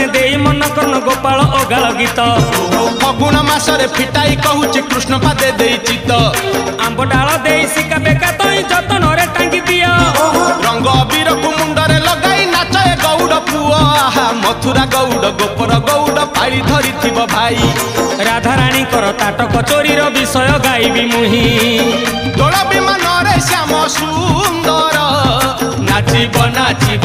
चरण दे मन कर्ण गोपाल अगाल गीत फगुण मासरे फिटाई कहूची कृष्ण पादे देई चित आंब डाल दे सिका बेका तई जतन रे टांगी दिया रंग अबीर को मुंडरे लगाई नाचे गौड़ पुआ मथुरा गौड़ गोपर गौड़ पाड़ी धरी थिबो भाई राधा रानी कर ताटक चोरी विषय गाइबी मुही दोल विमान रे श्याम सुंदर नाचिब नाचिब